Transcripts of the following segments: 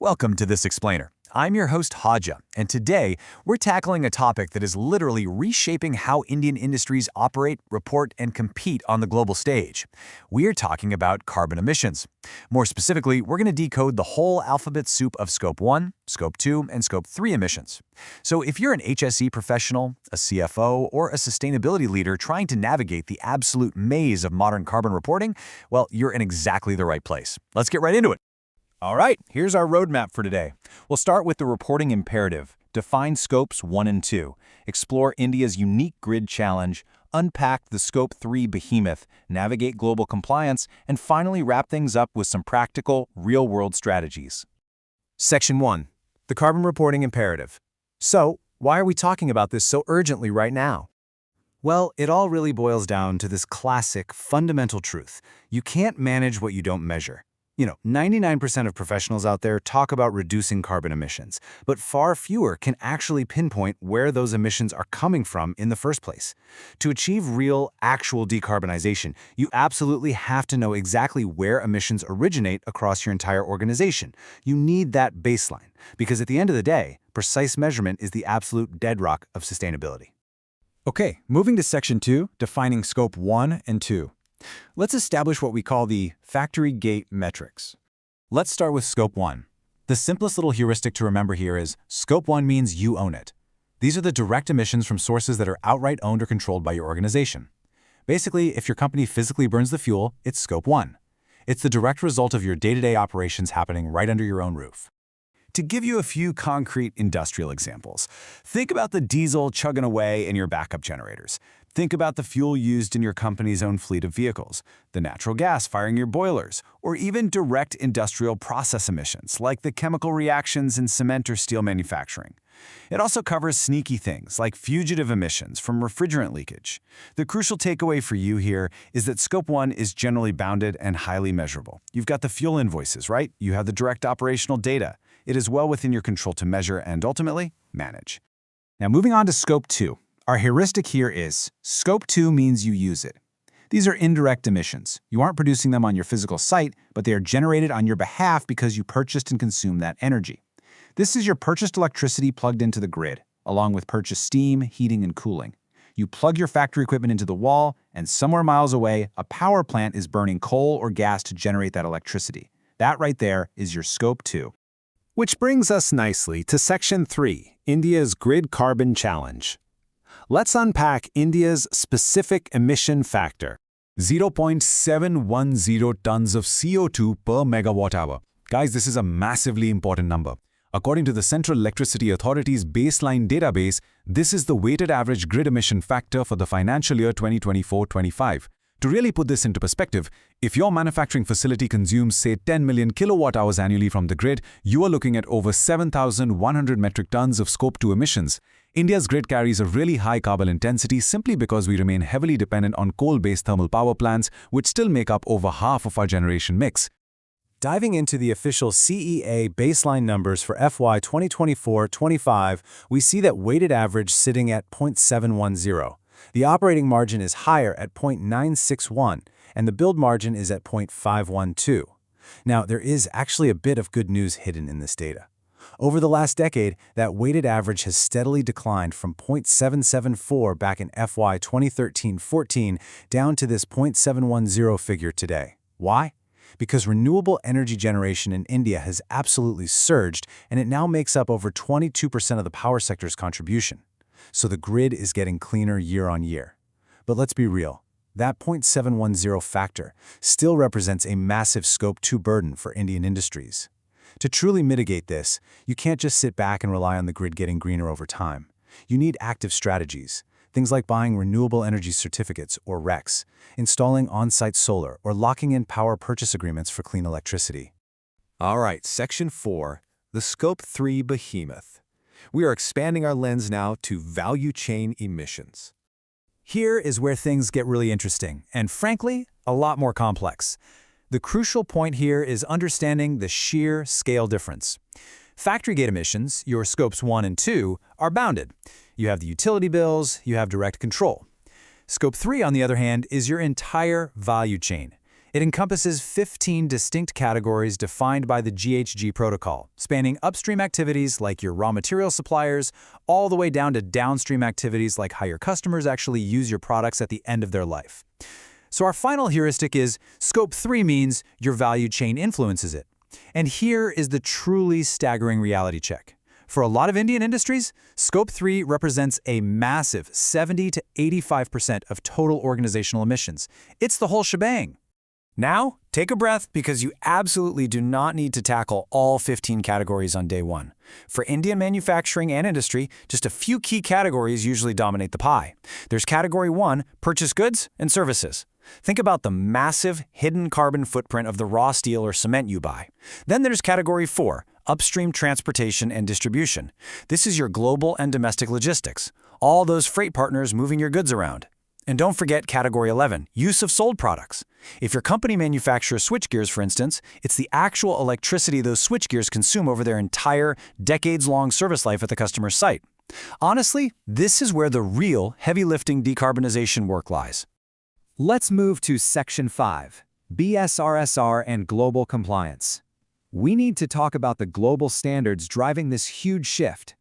Welcome to This Explainer. I'm your host Haja, and today we're tackling a topic that is literally reshaping how Indian industries operate, report, and compete on the global stage. We're talking about carbon emissions. More specifically, we're going to decode the whole alphabet soup of Scope 1, Scope 2, and Scope 3 emissions. So if you're an HSE professional, a CFO, or a sustainability leader trying to navigate the absolute maze of modern carbon reporting, well, you're in exactly the right place. Let's get right into it. All right, here's our roadmap for today. We'll start with the reporting imperative, define Scopes 1 and 2, explore India's unique grid challenge, unpack the Scope 3 behemoth, navigate global compliance, and finally wrap things up with some practical, real-world strategies. Section 1. The Carbon Reporting Imperative. So, why are we talking about this so urgently right now? Well, it all really boils down to this classic, fundamental truth. You can't manage what you don't measure. 99% of professionals out there talk about reducing carbon emissions, but far fewer can actually pinpoint where those emissions are coming from in the first place. To achieve real, actual decarbonization, you absolutely have to know exactly where emissions originate across your entire organization. You need that baseline, because at the end of the day, precise measurement is the absolute bedrock of sustainability. Okay, moving to Section 2, defining Scope 1 and 2. Let's establish what we call the factory gate metrics. Let's start with Scope 1. The simplest little heuristic to remember here is Scope 1 means you own it. These are the direct emissions from sources that are outright owned or controlled by your organization. Basically, if your company physically burns the fuel, it's Scope 1. It's the direct result of your day-to-day operations happening right under your own roof. To give you a few concrete industrial examples, think about the diesel chugging away in your backup generators. Think about the fuel used in your company's own fleet of vehicles, the natural gas firing your boilers, or even direct industrial process emissions like the chemical reactions in cement or steel manufacturing. It also covers sneaky things like fugitive emissions from refrigerant leakage. The crucial takeaway for you here is that Scope 1 is generally bounded and highly measurable. You've got the fuel invoices, right? You have the direct operational data. It is well within your control to measure and ultimately manage. Now moving on to Scope 2. Our heuristic here is Scope 2 means you use it. These are indirect emissions. You aren't producing them on your physical site, but they are generated on your behalf because you purchased and consumed that energy. This is your purchased electricity plugged into the grid, along with purchased steam, heating, and cooling. You plug your factory equipment into the wall, and somewhere miles away, a power plant is burning coal or gas to generate that electricity. That right there is your Scope 2. Which brings us nicely to Section 3, India's Grid Carbon Challenge. Let's unpack India's specific emission factor. 0.710 tons of CO2 per megawatt hour. Guys, this is a massively important number. According to the Central Electricity Authority's baseline database, this is the weighted average grid emission factor for the financial year 2024-25. To really put this into perspective, if your manufacturing facility consumes, say, 10 million kilowatt hours annually from the grid, you are looking at over 7,100 metric tons of Scope 2 emissions. India's grid carries a really high carbon intensity simply because we remain heavily dependent on coal-based thermal power plants, which still make up over half of our generation mix. Diving into the official CEA baseline numbers for FY 2024-25, we see that weighted average sitting at 0.710. The operating margin is higher at 0.961, and the build margin is at 0.512. Now, there is actually a bit of good news hidden in this data. Over the last decade, that weighted average has steadily declined from 0.774 back in FY 2013-14 down to this 0.710 figure today. Why? Because renewable energy generation in India has absolutely surged, and it now makes up over 22% of the power sector's contribution. So the grid is getting cleaner year on year. But let's be real, that 0.710 factor still represents a massive Scope 2 burden for Indian industries. To truly mitigate this, you can't just sit back and rely on the grid getting greener over time. You need active strategies, things like buying renewable energy certificates or RECs, installing on-site solar, or locking in power purchase agreements for clean electricity. All right, Section 4, the Scope 3 behemoth. We are expanding our lens now to value chain emissions. Here is where things get really interesting, and frankly, a lot more complex. The crucial point here is understanding the sheer scale difference. Factory gate emissions, your Scopes 1 and 2, are bounded. You have the utility bills, you have direct control. Scope 3, on the other hand, is your entire value chain. It encompasses 15 distinct categories defined by the GHG protocol, spanning upstream activities like your raw material suppliers, all the way down to downstream activities like how your customers actually use your products at the end of their life. So our final heuristic is Scope 3 means your value chain influences it. And here is the truly staggering reality check. For a lot of Indian industries, Scope 3 represents a massive 70 to 85% of total organizational emissions. It's the whole shebang. Now, take a breath because you absolutely do not need to tackle all 15 categories on day one. For Indian manufacturing and industry, just a few key categories usually dominate the pie. There's Category 1, purchase goods and services. Think about the massive hidden carbon footprint of the raw steel or cement you buy. Then there's Category 4, upstream transportation and distribution. This is your global and domestic logistics, all those freight partners moving your goods around. And don't forget Category 11, use of sold products. If your company manufactures switchgears, for instance, it's the actual electricity those switchgears consume over their entire, decades-long service life at the customer's site. Honestly, this is where the real heavy-lifting decarbonization work lies. Let's move to Section 5, BRSR and global compliance. We need to talk about the global standards driving this huge shift.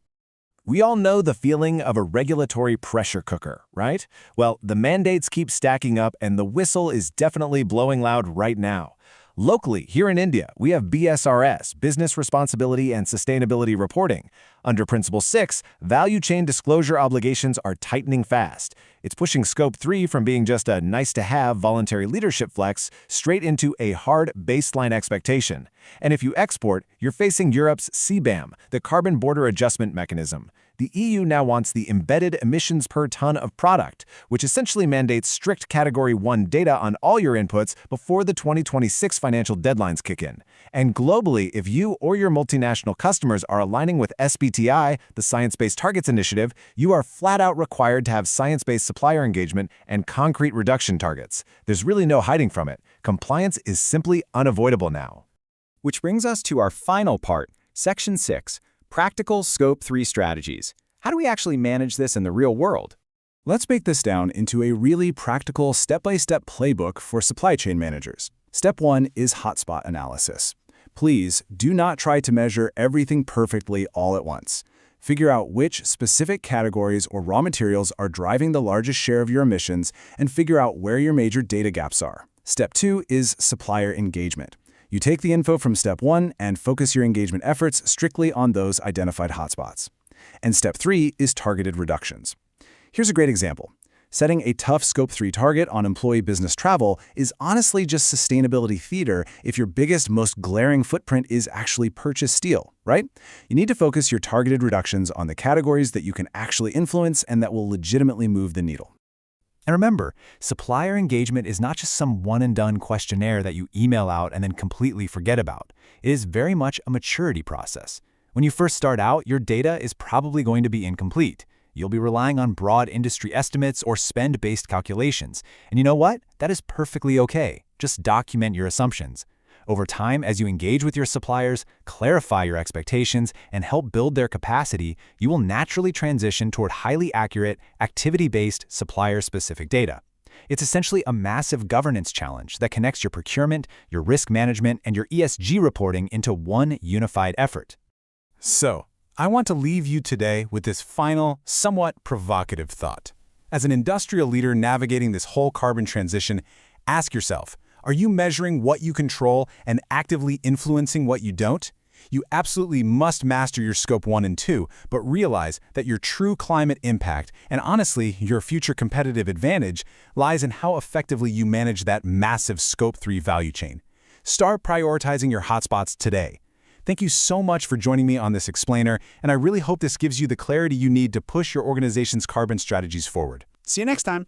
We all know the feeling of a regulatory pressure cooker, right? Well, the mandates keep stacking up and the whistle is definitely blowing loud right now. Locally, here in India, we have BSRS, Business Responsibility and Sustainability Reporting. Under Principle 6, value chain disclosure obligations are tightening fast. It's pushing Scope 3 from being just a nice-to-have voluntary leadership flex straight into a hard baseline expectation. And if you export, you're facing Europe's CBAM, the Carbon Border Adjustment Mechanism. The EU now wants the embedded emissions per ton of product, which essentially mandates strict Category 1 data on all your inputs before the 2026 financial deadlines kick in. And globally, if you or your multinational customers are aligning with SBTI, the Science-Based Targets Initiative, you are flat-out required to have science-based supplier engagement and concrete reduction targets. There's really no hiding from it. Compliance is simply unavoidable now. Which brings us to our final part, Section 6, Practical Scope 3 Strategies. How do we actually manage this in the real world? Let's break this down into a really practical step-by-step playbook for supply chain managers. Step 1 is hotspot analysis. Please do not try to measure everything perfectly all at once. Figure out which specific categories or raw materials are driving the largest share of your emissions and figure out where your major data gaps are. Step 2 is supplier engagement. You take the info from Step 1 and focus your engagement efforts strictly on those identified hotspots. And Step 3 is targeted reductions. Here's a great example. Setting a tough Scope 3 target on employee business travel is honestly just sustainability theater if your biggest, most glaring footprint is actually purchased steel, right? You need to focus your targeted reductions on the categories that you can actually influence and that will legitimately move the needle. And remember, supplier engagement is not just some one-and-done questionnaire that you email out and then completely forget about. It is very much a maturity process. When you first start out, your data is probably going to be incomplete. You'll be relying on broad industry estimates or spend-based calculations. And you know what? That is perfectly okay. Just document your assumptions. Over time, as you engage with your suppliers, clarify your expectations, and help build their capacity, you will naturally transition toward highly accurate, activity-based, supplier-specific data. It's essentially a massive governance challenge that connects your procurement, your risk management, and your ESG reporting into one unified effort. So, I want to leave you today with this final, somewhat provocative thought. As an industrial leader navigating this whole carbon transition, ask yourself, are you measuring what you control and actively influencing what you don't? You absolutely must master your Scope 1 and 2, but realize that your true climate impact, and honestly, your future competitive advantage, lies in how effectively you manage that massive Scope 3 value chain. Start prioritizing your hotspots today. Thank you so much for joining me on this explainer, and I really hope this gives you the clarity you need to push your organization's carbon strategies forward. See you next time.